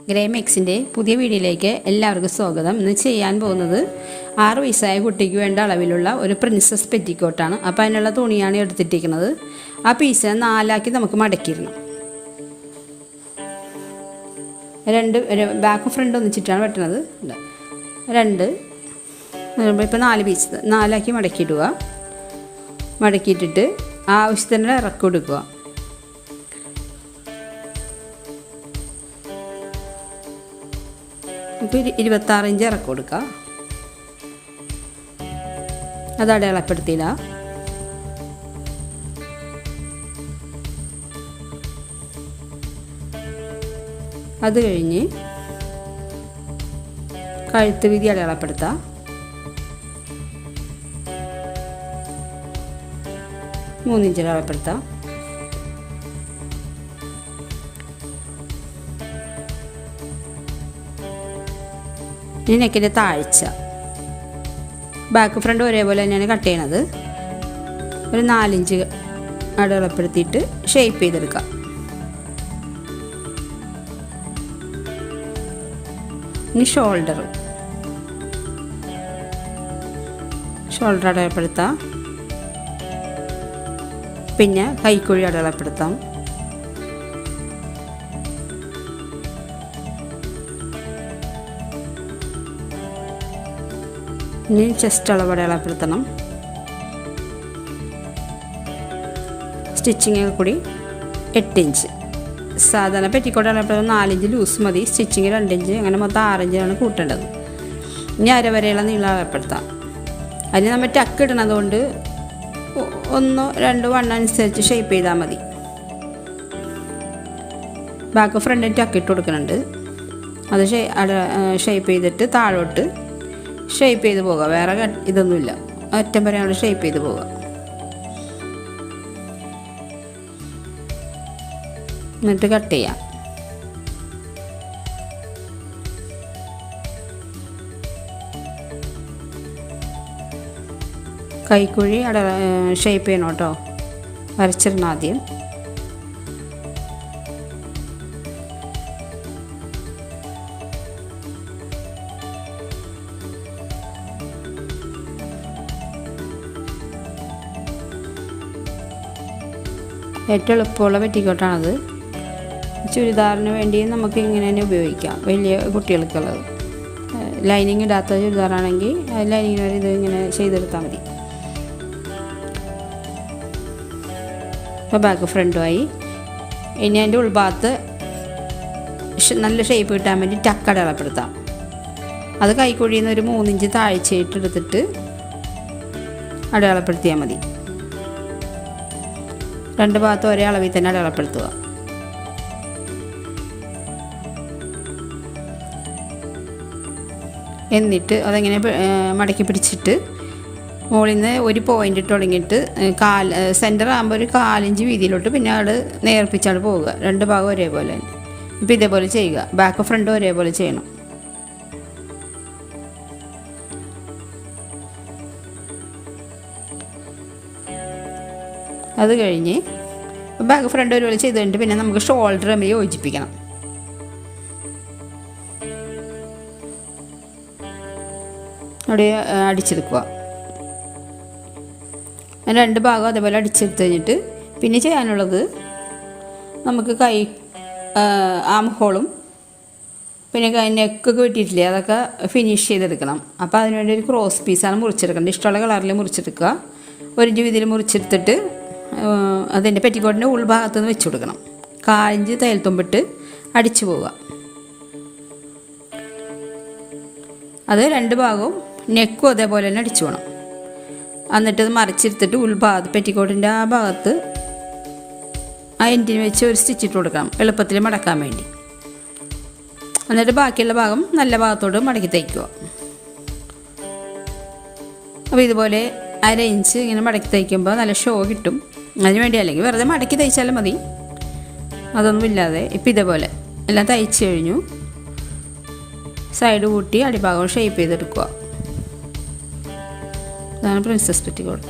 Grey മിക്സിൻ്റെ പുതിയ വീഡിയോയിലേക്ക് എല്ലാവർക്കും സ്വാഗതം. ഇന്ന് ചെയ്യാൻ പോകുന്നത് 6 വയസ്സായ കുട്ടിക്ക് വേണ്ട അളവിലുള്ള ഒരു പ്രിൻസസ് പെറ്റിക്കോട്ടാണ്. അപ്പോൾ അതിനുള്ള തുണിയാണ് എടുത്തിട്ടിരിക്കുന്നത്. ആ പീസിനെ 4ആക്കി നമുക്ക് മടക്കിയിരുന്നു. Back front ഒന്നിച്ചിട്ടാണ് വെട്ടുന്നത്. 2 ഇപ്പോൾ 4 പീസ് 4ആക്കി മടക്കിയിടുക. മടക്കിയിട്ടിട്ട് ആവശ്യത്തിന് ഇറക്കി കൊടുക്കുക. നമുക്ക് 26 ഇഞ്ച് ഇറക്കി കൊടുക്കുക. അത് അടയാളപ്പെടുത്തിയില്ല. അത് കഴിഞ്ഞ് കഴുത്ത് വീതി അടയാളപ്പെടുത്താം. മൂന്നിഞ്ച് അടയാളപ്പെടുത്താം. ഇനി നെക്കിൻ്റെ താഴ്ച ബാക്ക് ഫ്രണ്ട് ഒരേപോലെ തന്നെയാണ് കട്ട് ചെയ്യണത്. ഒരു 4 ഇഞ്ച് അടയാളപ്പെടുത്തിയിട്ട് ഷേപ്പ് ചെയ്തെടുക്കാം. ഇനി ഷോൾഡർ അടയാളപ്പെടുത്താം. പിന്നെ കൈക്കുഴി അടയാളപ്പെടുത്താം. ഇനി ചെസ്റ്റ് അളവ് അടയാളപ്പെടുത്തണം. സ്റ്റിച്ചിങ് കൂടി 8 ഇഞ്ച്. സാധാരണ പെറ്റിക്കോട്ട് അടയാളപ്പെടുത്തുമ്പോൾ 4 ഇഞ്ച് ലൂസ് മതി. സ്റ്റിച്ചിങ് 2 ഇഞ്ച്, അങ്ങനെ മൊത്തം 6 ഇഞ്ചാണ് കൂട്ടേണ്ടത്. ഇനി അരവരെയുള്ള നീളം അടയാളപ്പെടുത്താം. അതിന് നമ്മൾ ടക്ക് ഇടണതുകൊണ്ട് 1, 2 വണ്ണനുസരിച്ച് ഷേപ്പ് ചെയ്താൽ മതി. ബാക്ക് ഫ്രണ്ടിൽ ടക്ക് ഇട്ട് കൊടുക്കുന്നുണ്ട്. അത് ഷേപ്പ് ചെയ്തിട്ട് താഴോട്ട് ഷേപ്പ് ചെയ്ത് പോവുക. വേറെ ഇതൊന്നുമില്ല, ഒറ്റം വരെ അവിടെ ഷേപ്പ് ചെയ്ത് പോവുക. എന്നിട്ട് കട്ട് ചെയ്യാം. കൈക്കുഴി ഷേപ്പ് ചെയ്യണം കേട്ടോ, വരച്ചിടണം ആദ്യം. ഏറ്റവും എളുപ്പമുള്ള പെറ്റിക്കോട്ടാണത്. ചുരിദാറിന് വേണ്ടി നമുക്ക് ഇങ്ങനെ തന്നെ ഉപയോഗിക്കാം. വലിയ കുട്ടികൾക്കുള്ളത് ലൈനിങ് ഇടാത്ത ചുരിദാറാണെങ്കിൽ ലൈനിങ്ങിന് വരെ ഇത് ഇങ്ങനെ ചെയ്തെടുത്താൽ മതി. ഇപ്പോൾ ബാക്ക് ഫ്രണ്ടുമായി. ഇനി അതിൻ്റെ ഉൾഭാഗത്ത് നല്ല ഷേപ്പ് കിട്ടാൻ വേണ്ടി ടക്ക് അടയാളപ്പെടുത്താം. അത് കൈക്കുഴിയിൽ നിന്ന് ഒരു 3 ഇഞ്ച് താഴ്ചയിട്ടെടുത്തിട്ട് അടയാളപ്പെടുത്തിയാൽ മതി. 2 ഭാഗത്തും ഒരേ അളവിൽ തന്നെ അടയാളപ്പെടുത്തുക. എന്നിട്ട് അതങ്ങനെ മടക്കി പിടിച്ചിട്ട് മുകളിൽ നിന്ന് ഒരു പോയിൻ്റ് ഇട്ട് തുടങ്ങിയിട്ട് സെൻറ്റർ ആകുമ്പോൾ ഒരു 4 ഇഞ്ച് വീതിയിലോട്ട് പിന്നെ അവിടെ നേർപ്പിച്ചാണ് പോവുക. 2 ഭാഗം ഒരേപോലെ തന്നെ. ഇപ്പോൾ ഇതേപോലെ ചെയ്യുക. ബാക്ക് ഫ്രണ്ട് ഒരേപോലെ ചെയ്യണം. അത് കഴിഞ്ഞ് ബാക്ക് ഫ്രണ്ട് ഒരുപോലെ ചെയ്ത് കഴിഞ്ഞിട്ട് പിന്നെ നമുക്ക് ഷോൾഡർ തമ്മിൽ യോജിപ്പിക്കണം. അവിടെ അടിച്ചെടുക്കുക. 2 ഭാഗം അതേപോലെ അടിച്ചെടുത്ത് കഴിഞ്ഞിട്ട് പിന്നെ ചെയ്യാനുള്ളത് നമുക്ക് ആം ഹോളും പിന്നെ നെക്കൊക്കെ വെട്ടിയിട്ടില്ലേ, അതൊക്കെ ഫിനിഷ് ചെയ്തെടുക്കണം. അപ്പോൾ അതിനുവേണ്ടി ഒരു ക്രോസ് പീസാണ് മുറിച്ചെടുക്കേണ്ടത്. ഇഷ്ടമുള്ള കളറിൽ മുറിച്ചെടുക്കുക. 1 ഇഞ്ച് വീതിയിൽ മുറിച്ചെടുത്തിട്ട് അതിൻ്റെ പെറ്റിക്കോട്ടിൻ്റെ ഉൾഭാഗത്ത് നിന്ന് വെച്ച് കൊടുക്കണം. 1/4 ഇഞ്ച് തയ്യൽ തുമ്പിട്ട് അടിച്ചു പോവുക. അത് 2 ഭാഗവും നെക്കും അതേപോലെ തന്നെ അടിച്ചു പോകണം. എന്നിട്ട് അത് മറിച്ചെടുത്തിട്ട് ഉൾഭാഗത്ത് പെറ്റിക്കോട്ടിൻ്റെ ആ ഭാഗത്ത് ആ എൻഡിന് വെച്ച് ഒരു സ്റ്റിച്ചിട്ട് കൊടുക്കണം, എളുപ്പത്തിൽ മടക്കാൻ വേണ്ടി. എന്നിട്ട് ബാക്കിയുള്ള ഭാഗം നല്ല ഭാഗത്തോട് മടക്കി തയ്ക്കുക. അപ്പോൾ ഇതുപോലെ 1/2 ഇഞ്ച് ഇങ്ങനെ മടക്കി തയ്ക്കുമ്പോൾ നല്ല ഷോ കിട്ടും. അതിന് വേണ്ടി അല്ലെങ്കിൽ വെറുതെ മടക്കി തയ്ച്ചാലും മതി, അതൊന്നുമില്ലാതെ. ഇപ്പം ഇതേപോലെ എല്ലാം തയ്ച്ച് കഴിഞ്ഞു. സൈഡ് കൂട്ടി അടിഭാഗം ഷേപ്പ് ചെയ്തെടുക്കുക. ഇതാണ് പ്രിൻസസ് പെറ്റിക്കോട്ട്.